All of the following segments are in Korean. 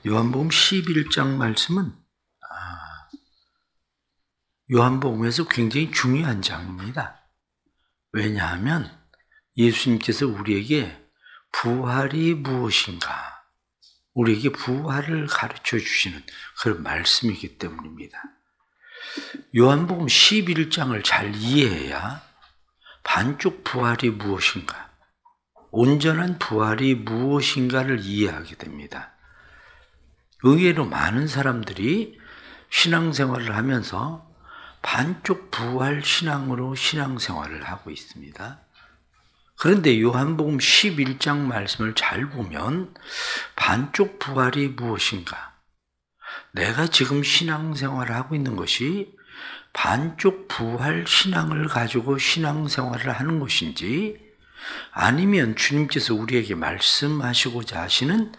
요한복음 11장 말씀은 요한복음에서 굉장히 중요한 장입니다. 왜냐하면 예수님께서 우리에게 부활이 무엇인가, 우리에게 부활을 가르쳐 주시는 그런 말씀이기 때문입니다. 요한복음 11장을 잘 이해해야 반쪽 부활이 무엇인가, 온전한 부활이 무엇인가를 이해하게 됩니다. 의외로 많은 사람들이 신앙생활을 하면서 반쪽 부활 신앙으로 신앙생활을 하고 있습니다. 그런데 요한복음 11장 말씀을 잘 보면 반쪽 부활이 무엇인가, 내가 지금 신앙생활을 하고 있는 것이 반쪽 부활 신앙을 가지고 신앙생활을 하는 것인지, 아니면 주님께서 우리에게 말씀하시고자 하시는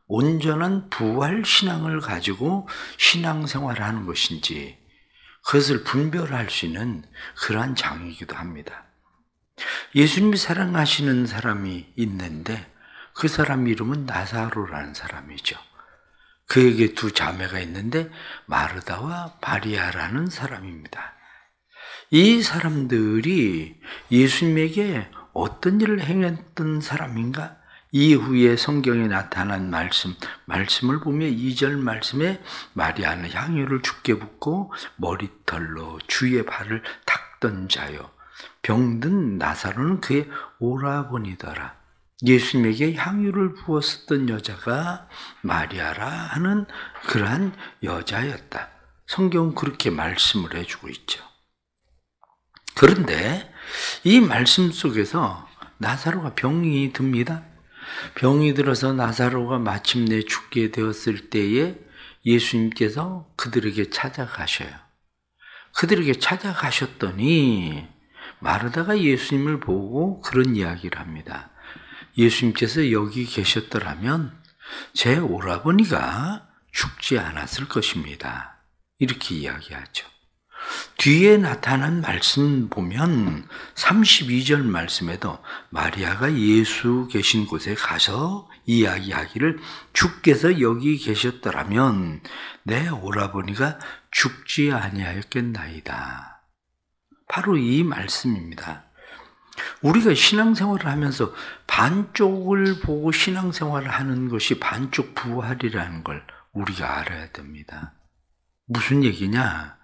온전한 부활 신앙을 가지고 신앙생활을 하는 것인지, 그것을 분별할 수 있는 그러한 장이기도 합니다. 예수님이 사랑하시는 사람이 있는데 그 사람 이름은 나사로라는 사람이죠. 그에게 두 자매가 있는데 마르다와 마리아라는 사람입니다. 이 사람들이 예수님에게 어떤 일을 행했던 사람인가? 이후에 성경에 나타난 말씀을 보면 2절 말씀에 마리아는 향유를 주께 붓고 머리털로 주의 발을 닦던 자요, 병든 나사로는 그의 오라버니더라. 예수님에게 향유를 부었었던 여자가 마리아라 하는 그러한 여자였다. 성경은 그렇게 말씀을 해주고 있죠. 그런데 이 말씀 속에서 나사로가 병이 듭니다. 병이 들어서 나사로가 마침내 죽게 되었을 때에 예수님께서 그들에게 찾아가셔요. 그들에게 찾아가셨더니 마르다가 예수님을 보고 그런 이야기를 합니다. 예수님께서 여기 계셨더라면 제 오라버니가 죽지 않았을 것입니다. 이렇게 이야기하죠. 뒤에 나타난 말씀 보면 32절 말씀에도 마리아가 예수 계신 곳에 가서 이야기하기를 주께서 여기 계셨더라면 내 오라버니가 죽지 아니하였겠나이다. 바로 이 말씀입니다. 우리가 신앙생활을 하면서 반쪽을 보고 신앙생활을 하는 것이 반쪽 부활이라는 걸 우리가 알아야 됩니다. 무슨 얘기냐?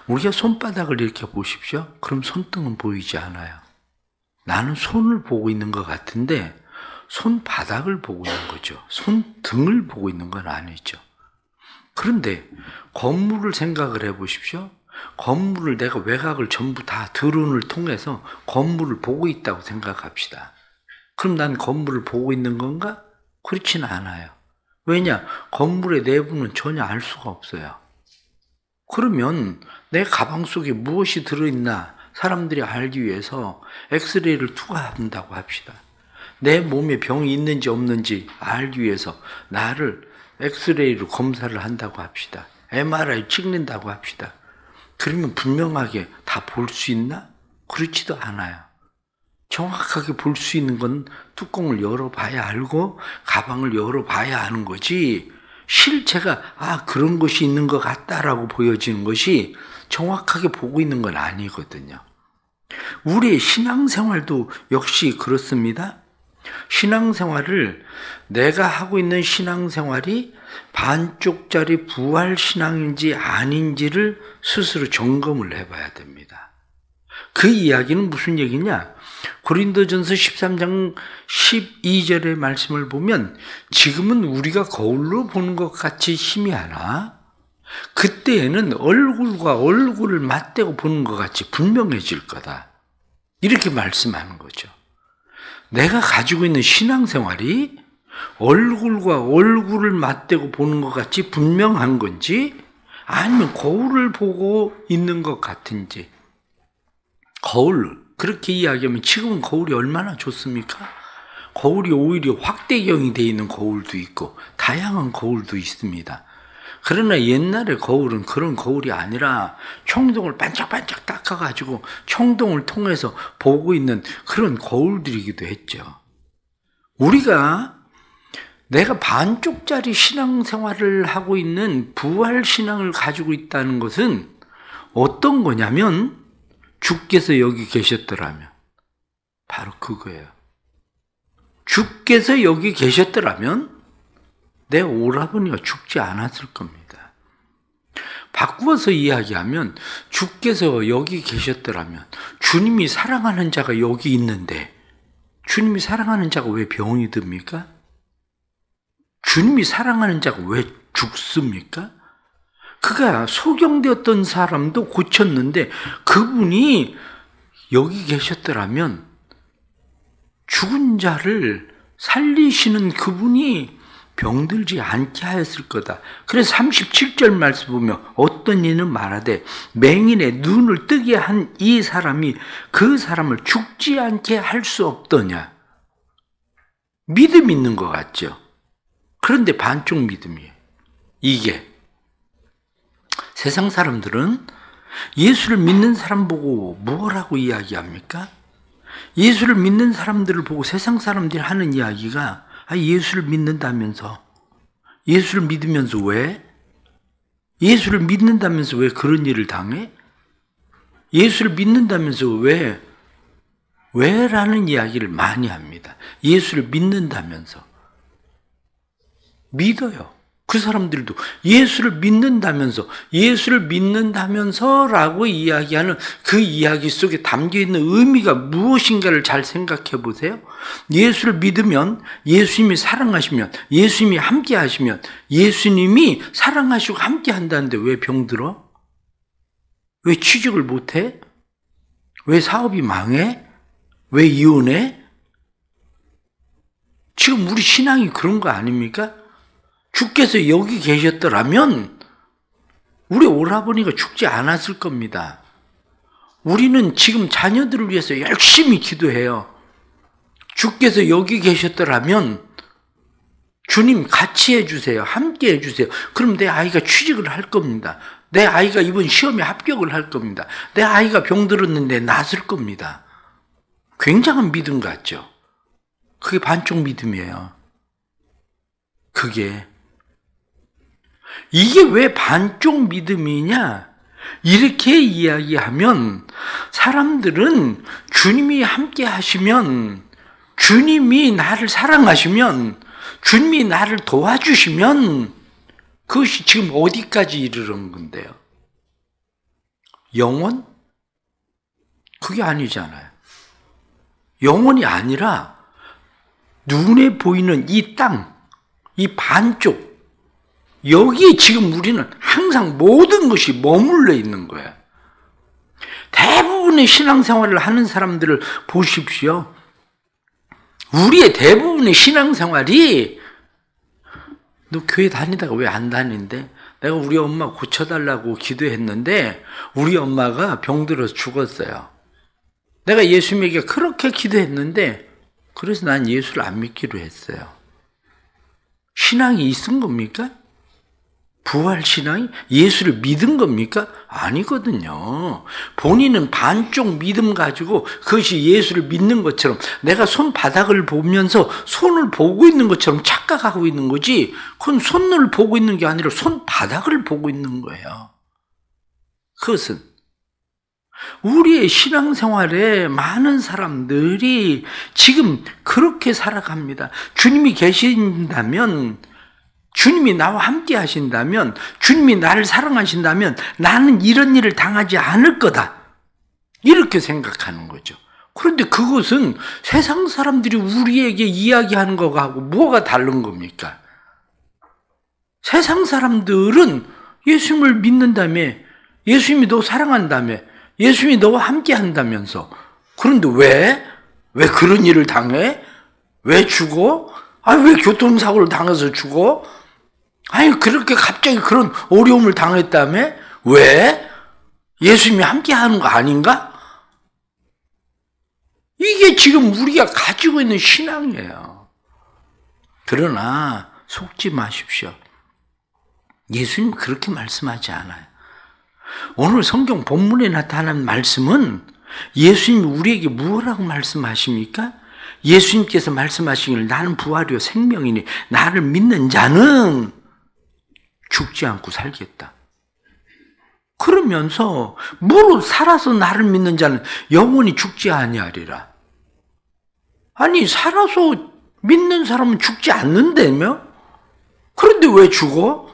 우리가 손바닥을 이렇게 보십시오. 그럼 손등은 보이지 않아요. 나는 손을 보고 있는 것 같은데 손바닥을 보고 있는 거죠. 손등을 보고 있는 건 아니죠. 그런데 건물을 생각을 해보십시오. 건물을 내가 외곽을 전부 다 드론을 통해서 건물을 보고 있다고 생각합시다. 그럼 난 건물을 보고 있는 건가? 그렇지는 않아요. 왜냐? 건물의 내부는 전혀 알 수가 없어요. 그러면 내 가방 속에 무엇이 들어있나 사람들이 알기 위해서 엑스레이를 투과한다고 합시다. 내 몸에 병이 있는지 없는지 알기 위해서 나를 엑스레이로 검사를 한다고 합시다. MRI 찍는다고 합시다. 그러면 분명하게 다 볼 수 있나? 그렇지도 않아요. 정확하게 볼 수 있는 건 뚜껑을 열어봐야 알고 가방을 열어봐야 아는 거지, 실체가 그런 것이 있는 것 같다라고 보여지는 것이 정확하게 보고 있는 건 아니거든요. 우리의 신앙생활도 역시 그렇습니다. 신앙생활을, 내가 하고 있는 신앙생활이 반쪽짜리 부활신앙인지 아닌지를 스스로 점검을 해봐야 됩니다. 그 이야기는 무슨 얘기냐? 고린도전서 13장 12절의 말씀을 보면 지금은 우리가 거울로 보는 것 같이 희미하나 그때에는 얼굴과 얼굴을 맞대고 보는 것 같이 분명해질 거다. 이렇게 말씀하는 거죠. 내가 가지고 있는 신앙생활이 얼굴과 얼굴을 맞대고 보는 것 같이 분명한 건지, 아니면 거울을 보고 있는 것 같은지. 거울, 그렇게 이야기하면 지금은 거울이 얼마나 좋습니까? 거울이 오히려 확대경이 되어 있는 거울도 있고 다양한 거울도 있습니다. 그러나 옛날에 거울은 그런 거울이 아니라 청동을 반짝반짝 닦아가지고 청동을 통해서 보고 있는 그런 거울들이기도 했죠. 우리가 내가 반쪽짜리 신앙생활을 하고 있는 부활신앙을 가지고 있다는 것은 어떤 거냐면 주께서 여기 계셨더라면 바로 그거예요. 주께서 여기 계셨더라면 내 오라버니가 죽지 않았을 겁니다. 바꾸어서 이야기하면 주께서 여기 계셨더라면 주님이 사랑하는 자가 여기 있는데 주님이 사랑하는 자가 왜 병이 듭니까? 주님이 사랑하는 자가 왜 죽습니까? 그가 소경되었던 사람도 고쳤는데 그분이 여기 계셨더라면 죽은 자를 살리시는 그분이 병들지 않게 하였을 거다. 그래서 37절 말씀 보면 어떤 이는 말하되 맹인의 눈을 뜨게 한 이 사람이 그 사람을 죽지 않게 할 수 없더냐. 믿음 있는 것 같죠. 그런데 반쪽 믿음이에요. 이게 세상 사람들은 예수를 믿는 사람 보고 뭐라고 이야기합니까? 예수를 믿는 사람들을 보고 세상 사람들이 하는 이야기가 예수를 믿는다면서 예수를 믿으면서 왜? 예수를 믿는다면서 왜 그런 일을 당해? 예수를 믿는다면서 왜? 왜라는 이야기를 많이 합니다. 예수를 믿는다면서 믿어요. 그 사람들도 예수를 믿는다면서라고 이야기하는 그 이야기 속에 담겨있는 의미가 무엇인가를 잘 생각해 보세요. 예수를 믿으면 예수님이 사랑하시면 예수님이 함께 하시면 예수님이 사랑하시고 함께 한다는데 왜 병들어? 왜 취직을 못해? 왜 사업이 망해? 왜 이혼해? 지금 우리 신앙이 그런 거 아닙니까? 주께서 여기 계셨더라면 우리 오라버니가 죽지 않았을 겁니다. 우리는 지금 자녀들을 위해서 열심히 기도해요. 주께서 여기 계셨더라면 주님 같이 해주세요. 함께 해주세요. 그럼 내 아이가 취직을 할 겁니다. 내 아이가 이번 시험에 합격을 할 겁니다. 내 아이가 병들었는데 낫을 겁니다. 굉장한 믿음 같죠? 그게 반쪽 믿음이에요. 이게 왜 반쪽 믿음이냐? 이렇게 이야기하면 사람들은 주님이 함께 하시면, 주님이 나를 사랑하시면, 주님이 나를 도와주시면 그것이 지금 어디까지 이르는 건데요? 영원? 그게 아니잖아요. 영원이 아니라 눈에 보이는 이 땅, 이 반쪽, 여기에 지금 우리는 항상 모든 것이 머물러 있는 거예요. 대부분의 신앙생활을 하는 사람들을 보십시오. 우리의 대부분의 신앙생활이 너 교회 다니다가 왜 안 다니는데? 내가 우리 엄마 고쳐달라고 기도했는데 우리 엄마가 병들어서 죽었어요. 내가 예수님에게 그렇게 기도했는데 그래서 난 예수를 안 믿기로 했어요. 신앙이 있은 겁니까? 부활신앙이? 예수를 믿은 겁니까? 아니거든요. 본인은 반쪽 믿음 가지고 그것이 예수를 믿는 것처럼 내가 손바닥을 보면서 손을 보고 있는 것처럼 착각하고 있는 거지, 그건 손을 보고 있는 게 아니라 손바닥을 보고 있는 거예요. 그것은 우리의 신앙생활에 많은 사람들이 지금 그렇게 살아갑니다. 주님이 계신다면, 주님이 나와 함께 하신다면, 주님이 나를 사랑하신다면 나는 이런 일을 당하지 않을 거다, 이렇게 생각하는 거죠. 그런데 그것은 세상 사람들이 우리에게 이야기하는 것하고 뭐가 다른 겁니까? 세상 사람들은 예수님을 믿는다며, 예수님이 너 사랑한다며, 예수님이 너와 함께 한다면서. 그런데 왜 그런 일을 당해? 왜 죽어? 왜 교통사고를 당해서 죽어? 그렇게 갑자기 그런 어려움을 당했다며? 왜? 예수님이 함께 하는 거 아닌가? 이게 지금 우리가 가지고 있는 신앙이에요. 그러나 속지 마십시오. 예수님 그렇게 말씀하지 않아요. 오늘 성경 본문에 나타난 말씀은 예수님이 우리에게 무엇라고 말씀하십니까? 예수님께서 말씀하시기를 나는 부활이요 생명이니 나를 믿는 자는 죽지 않고 살겠다. 그러면서 무릇 살아서 나를 믿는 자는 영원히 죽지 아니하리라. 아니 살아서 믿는 사람은 죽지 않는다며? 그런데 왜 죽어?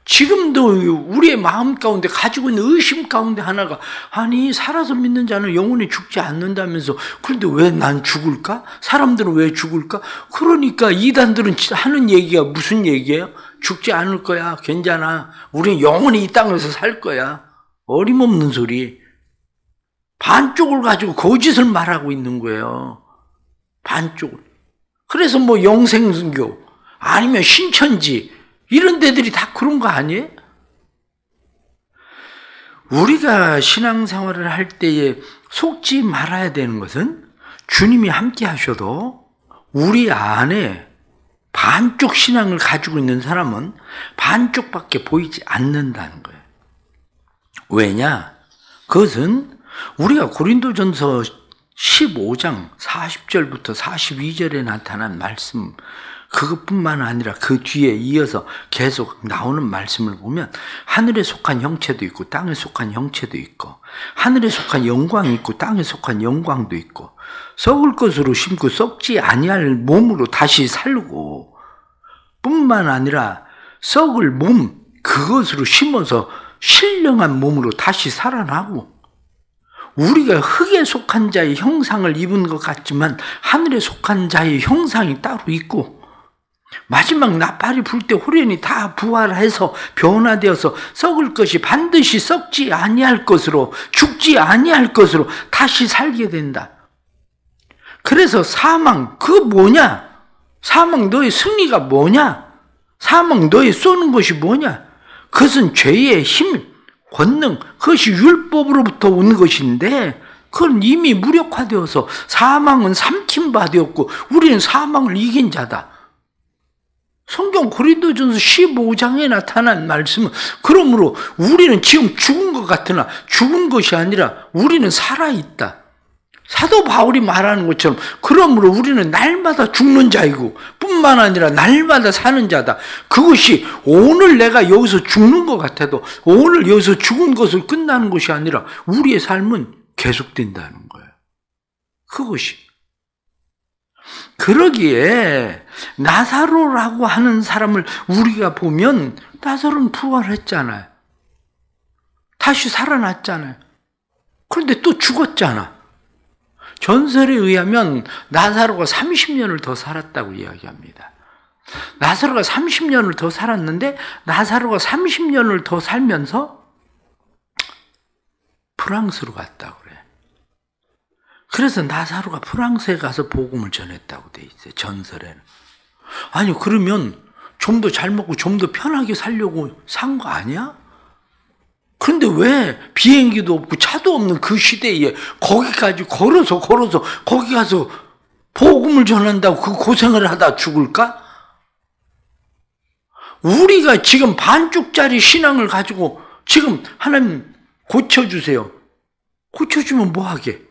지금도 우리의 마음 가운데 가지고 있는 의심 가운데 하나가 아니 살아서 믿는 자는 영원히 죽지 않는다면서 그런데 왜 난 죽을까? 사람들은 왜 죽을까? 그러니까 이단들은 하는 얘기가 무슨 얘기예요? 죽지 않을 거야. 괜찮아. 우리는 영원히 이 땅에서 살 거야. 어림없는 소리. 반쪽을 가지고 거짓을 말하고 있는 거예요. 반쪽을. 그래서 뭐 영생교 아니면 신천지 이런 데들이 다 그런 거 아니에요? 우리가 신앙생활을 할 때에 속지 말아야 되는 것은 주님이 함께 하셔도 우리 안에 반쪽 신앙을 가지고 있는 사람은 반쪽밖에 보이지 않는다는 거예요. 왜냐? 그것은 우리가 고린도전서 15장 40절부터 42절에 나타난 말씀 그것뿐만 아니라 그 뒤에 이어서 계속 나오는 말씀을 보면 하늘에 속한 형체도 있고 땅에 속한 형체도 있고 하늘에 속한 영광이 있고 땅에 속한 영광도 있고 썩을 것으로 심고 썩지 아니할 몸으로 다시 살고 뿐만 아니라 썩을 몸 그것으로 심어서 신령한 몸으로 다시 살아나고 우리가 흙에 속한 자의 형상을 입은 것 같지만 하늘에 속한 자의 형상이 따로 있고 마지막 나팔이 불 때 호련히 다 부활해서 변화되어서 썩을 것이 반드시 썩지 아니할 것으로 죽지 아니할 것으로 다시 살게 된다. 그래서 사망 그 뭐냐? 사망 너의 승리가 뭐냐? 사망 너의 쏘는 것이 뭐냐? 그것은 죄의 힘, 권능, 그것이 율법으로부터 온 것인데 그건 이미 무력화되어서 사망은 삼킨 바 되었고 우리는 사망을 이긴 자다. 성경 고린도전서 15장에 나타난 말씀은 그러므로 우리는 지금 죽은 것 같으나 죽은 것이 아니라 우리는 살아있다. 사도 바울이 말하는 것처럼 그러므로 우리는 날마다 죽는 자이고 뿐만 아니라 날마다 사는 자다. 그것이 오늘 내가 여기서 죽는 것 같아도 오늘 여기서 죽은 것을 끝나는 것이 아니라 우리의 삶은 계속된다는 거예요. 그것이. 그러기에 나사로라고 하는 사람을 우리가 보면 나사로는 부활했잖아요. 다시 살아났잖아요. 그런데 또 죽었잖아. 전설에 의하면 나사로가 30년을 더 살았다고 이야기합니다. 나사로가 30년을 더 살았는데 나사로가 30년을 더 살면서 프랑스로 갔다고 그래. 그래서 나사로가 프랑스에 가서 복음을 전했다고 돼 있어요. 전설에는. 아니 그러면 좀 더 잘 먹고 좀 더 편하게 살려고 산 거 아니야? 그런데 왜 비행기도 없고 차도 없는 그 시대에 거기까지 걸어서 거기 가서 복음을 전한다고 그 고생을 하다 죽을까? 우리가 지금 반쪽짜리 신앙을 가지고 지금 하나님 고쳐주세요. 고쳐주면 뭐하게?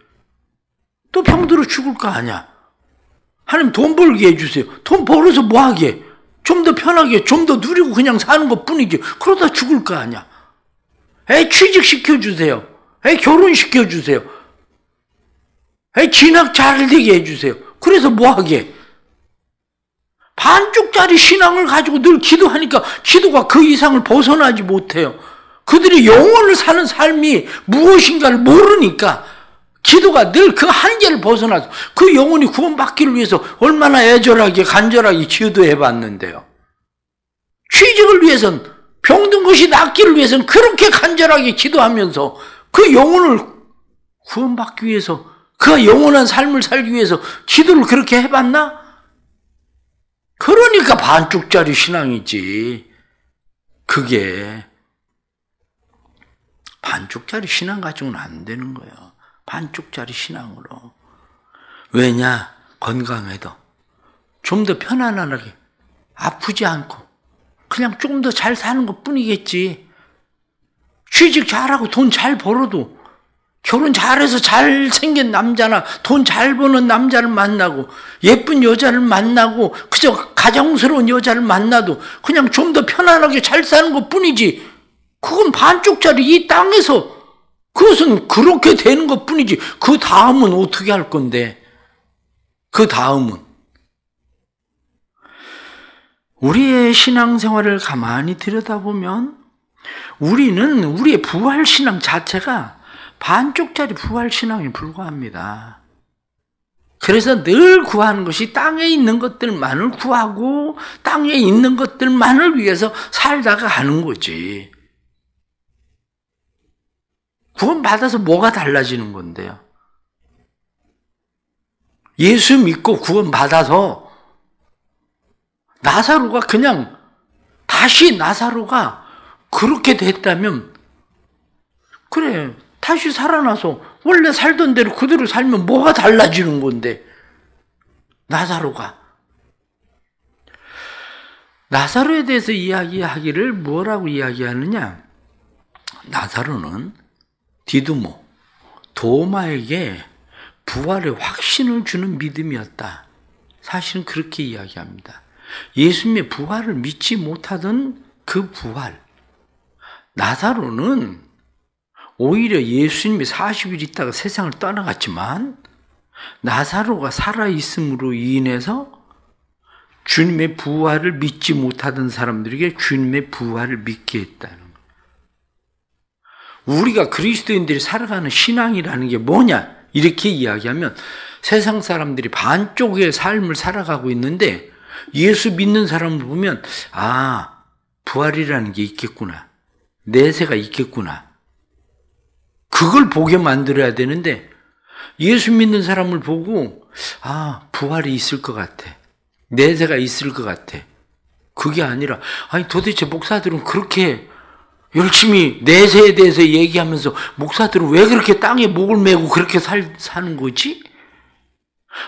또 병들어 죽을 거 아니야. 하나님 돈 벌게 해주세요. 돈 벌어서 뭐하게? 좀 더 편하게 좀 더 누리고 그냥 사는 것 뿐이지. 그러다 죽을 거 아니야. 애 취직시켜주세요. 애 결혼시켜주세요. 애 진학 잘 되게 해주세요. 그래서 뭐하게? 반쪽짜리 신앙을 가지고 늘 기도하니까 기도가 그 이상을 벗어나지 못해요. 그들이 영혼을 사는 삶이 무엇인가를 모르니까 기도가 늘 그 한계를 벗어나서 그 영혼이 구원받기를 위해서 얼마나 애절하게 간절하게 기도해봤는데요. 취직을 위해서는 병든 것이 낫기를 위해서는 그렇게 간절하게 기도하면서 그 영혼을 구원받기 위해서 그 영원한 삶을 살기 위해서 기도를 그렇게 해봤나? 그러니까 반쪽짜리 신앙이지. 그게 반쪽짜리 신앙 가지고는 안 되는 거예요. 반쪽짜리 신앙으로. 왜냐? 건강해도 좀 더 편안하게 아프지 않고 그냥 조금 더 잘 사는 것 뿐이겠지. 취직 잘하고 돈 잘 벌어도 결혼 잘해서 잘생긴 남자나 돈 잘 버는 남자를 만나고 예쁜 여자를 만나고 그저 가정스러운 여자를 만나도 그냥 좀 더 편안하게 잘 사는 것뿐이지, 그건 반쪽짜리 이 땅에서 그것은 그렇게 되는 것뿐이지, 그 다음은 어떻게 할 건데? 그 다음은 우리의 신앙생활을 가만히 들여다보면 우리는 우리의 부활신앙 자체가 반쪽짜리 부활신앙에 불과합니다. 그래서 늘 구하는 것이 땅에 있는 것들만을 구하고 땅에 있는 것들만을 위해서 살다가 가는 거지. 구원받아서 뭐가 달라지는 건데요? 예수 믿고 구원받아서 나사로가 그냥 다시 나사로가 그렇게 됐다면, 그래, 다시 살아나서 원래 살던 대로 그대로 살면 뭐가 달라지는 건데, 나사로가. 나사로에 대해서 이야기하기를 뭐라고 이야기하느냐? 나사로는 디두모, 도마에게 부활의 확신을 주는 믿음이었다. 사실은 그렇게 이야기합니다. 예수님의 부활을 믿지 못하던 그 부활. 나사로는 오히려 예수님이 40일 있다가 세상을 떠나갔지만 나사로가 살아있음으로 인해서 주님의 부활을 믿지 못하던 사람들에게 주님의 부활을 믿게 했다는 거예요. 우리가 그리스도인들이 살아가는 신앙이라는 게 뭐냐? 이렇게 이야기하면 세상 사람들이 반쪽의 삶을 살아가고 있는데 예수 믿는 사람을 보면 부활이라는 게 있겠구나. 내세가 있겠구나. 그걸 보게 만들어야 되는데 예수 믿는 사람을 보고 부활이 있을 것 같아. 내세가 있을 것 같아. 그게 아니라 도대체 목사들은 그렇게 열심히 내세에 대해서 얘기하면서 목사들은 왜 그렇게 땅에 목을 메고 그렇게 사는 거지?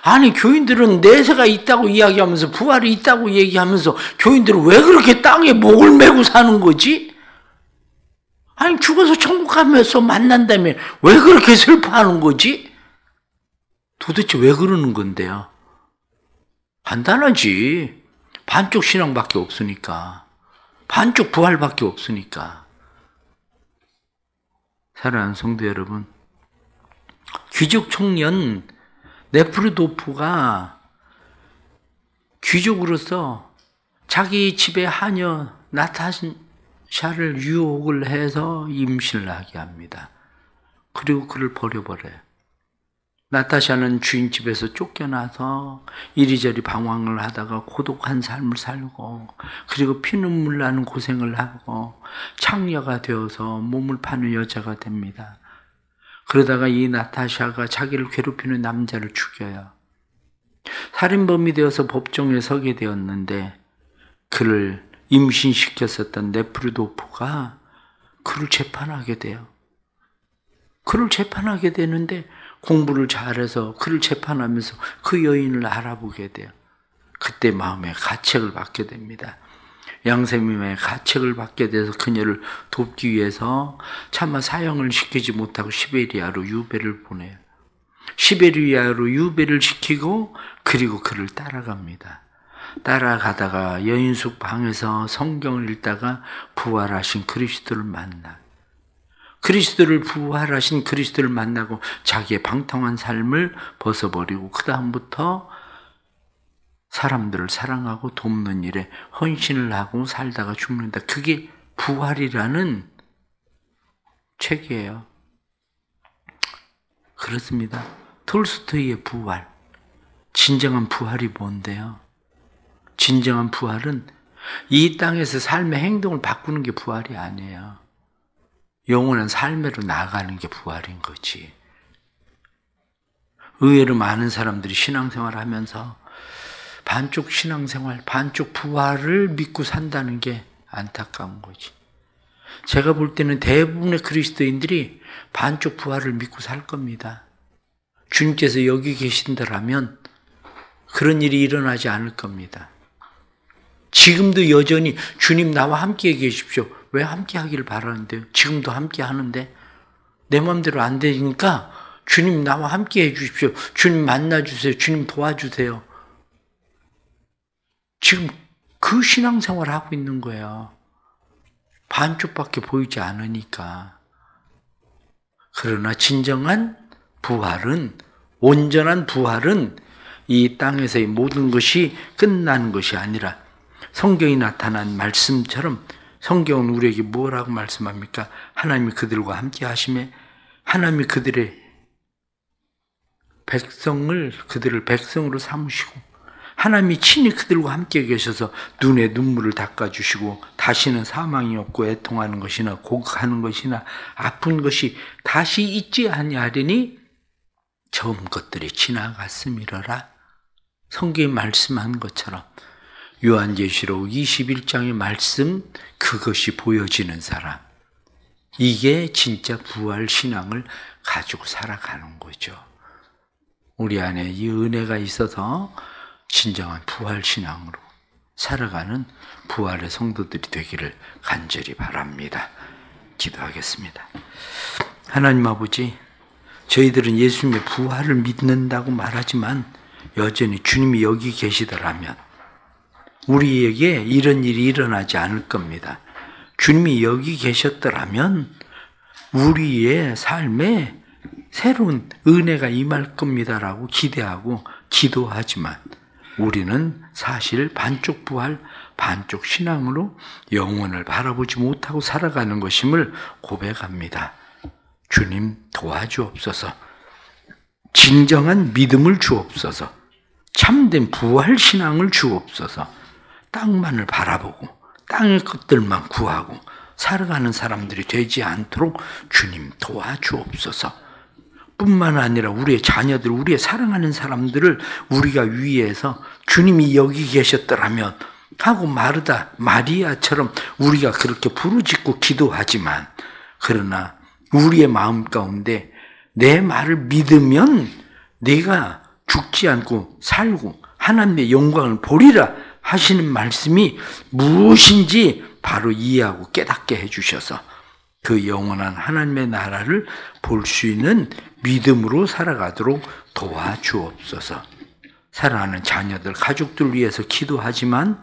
아니, 교인들은 내세가 있다고 이야기하면서 부활이 있다고 얘기하면서 교인들은 왜 그렇게 땅에 목을 메고 사는 거지? 아니, 죽어서 천국 가면서 만난다면 왜 그렇게 슬퍼하는 거지? 도대체 왜 그러는 건데요? 간단하지. 반쪽 신앙밖에 없으니까. 반쪽 부활밖에 없으니까. 사랑하는 성도 여러분, 귀족 청년 네프르도프가 귀족으로서 자기 집의 하녀 나타샤를 유혹을 해서 임신을 하게 합니다. 그리고 그를 버려버려요. 나타샤는 주인 집에서 쫓겨나서 이리저리 방황을 하다가 고독한 삶을 살고, 그리고 피눈물 나는 고생을 하고 창녀가 되어서 몸을 파는 여자가 됩니다. 그러다가 이 나타샤가 자기를 괴롭히는 남자를 죽여요. 살인범이 되어서 법정에 서게 되었는데 그를 임신시켰었던 네프르도프가 그를 재판하게 돼요. 그를 재판하게 되는데 공부를 잘해서 그를 재판하면서 그 여인을 알아보게 돼요. 그때 마음에 가책을 받게 됩니다. 양세님의 가책을 받게 돼서 그녀를 돕기 위해서 차마 사형을 시키지 못하고 시베리아로 유배를 보내요. 시베리아로 유배를 시키고 그리고 그를 따라갑니다. 따라가다가 여인숙 방에서 성경을 읽다가 부활하신 그리스도를 만나. 그리스도를 부활하신 그리스도를 만나고 자기의 방탕한 삶을 벗어버리고 그 다음부터 사람들을 사랑하고 돕는 일에 헌신을 하고 살다가 죽는다. 그게 부활이라는 책이에요. 그렇습니다. 톨스토이의 부활. 진정한 부활이 뭔데요? 진정한 부활은 이 땅에서 삶의 행동을 바꾸는 게 부활이 아니에요. 영원한 삶으로 나아가는 게 부활인 거지. 의외로 많은 사람들이 신앙생활을 하면서 반쪽 신앙생활, 반쪽 부활을 믿고 산다는 게 안타까운 거지. 제가 볼 때는 대부분의 그리스도인들이 반쪽 부활을 믿고 살 겁니다. 주님께서 여기 계신다라면 그런 일이 일어나지 않을 겁니다. 지금도 여전히 주님 나와 함께 계십시오. 왜 함께 하기를 바라는데요? 지금도 함께 하는데 내 마음대로 안 되니까 주님 나와 함께 해주십시오. 주님 만나주세요. 주님 도와주세요. 지금 그 신앙생활을 하고 있는 거예요. 반쪽밖에 보이지 않으니까. 그러나 진정한 부활은, 온전한 부활은 이 땅에서의 모든 것이 끝나는 것이 아니라 성경이 나타난 말씀처럼, 성경은 우리에게 뭐라고 말씀합니까? 하나님이 그들과 함께 하심에 하나님이 그들의 그들을 백성으로 삼으시고 하나님이 친히 그들과 함께 계셔서 눈에 눈물을 닦아주시고 다시는 사망이 없고 애통하는 것이나 고국하는 것이나 아픈 것이 다시 있지 아니하리니 처음 것들이 지나갔음이러라. 성경이 말씀한 것처럼 요한계시록 21장의 말씀, 그것이 보여지는 사람, 이게 진짜 부활 신앙을 가지고 살아가는 거죠. 우리 안에 이 은혜가 있어서 진정한 부활 신앙으로 살아가는 부활의 성도들이 되기를 간절히 바랍니다. 기도하겠습니다. 하나님 아버지, 저희들은 예수님의 부활을 믿는다고 말하지만 여전히 주님이 여기 계시더라면 우리에게 이런 일이 일어나지 않을 겁니다. 주님이 여기 계셨더라면 우리의 삶에 새로운 은혜가 임할 겁니다라고 기대하고 기도하지만 우리는 사실 반쪽 부활, 반쪽 신앙으로 영혼을 바라보지 못하고 살아가는 것임을 고백합니다. 주님 도와주옵소서. 진정한 믿음을 주옵소서. 참된 부활 신앙을 주옵소서. 땅만을 바라보고 땅의 것들만 구하고 살아가는 사람들이 되지 않도록 주님 도와주옵소서. 뿐만 아니라 우리의 자녀들, 우리의 사랑하는 사람들을 우리가 위해서 주님이 여기 계셨더라면 하고 마리아처럼 우리가 그렇게 부르짖고 기도하지만, 그러나 우리의 마음 가운데 내 말을 믿으면 내가 죽지 않고 살고 하나님의 영광을 보리라 하시는 말씀이 무엇인지 바로 이해하고 깨닫게 해주셔서 그 영원한 하나님의 나라를 볼 수 있는 믿음으로 살아가도록 도와주옵소서. 사랑하는 자녀들, 가족들 위해서 기도하지만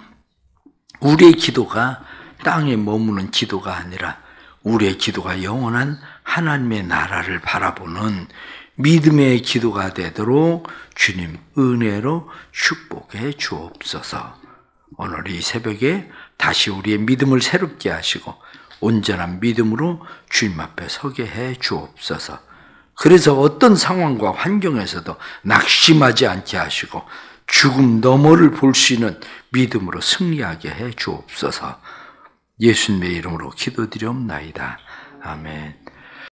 우리의 기도가 땅에 머무는 기도가 아니라 우리의 기도가 영원한 하나님의 나라를 바라보는 믿음의 기도가 되도록 주님 은혜로 축복해 주옵소서. 오늘 이 새벽에 다시 우리의 믿음을 새롭게 하시고 온전한 믿음으로 주님 앞에 서게 해 주옵소서. 그래서 어떤 상황과 환경에서도 낙심하지 않게 하시고 죽음 너머를 볼 수 있는 믿음으로 승리하게 해 주옵소서. 예수님의 이름으로 기도드리옵나이다. 아멘.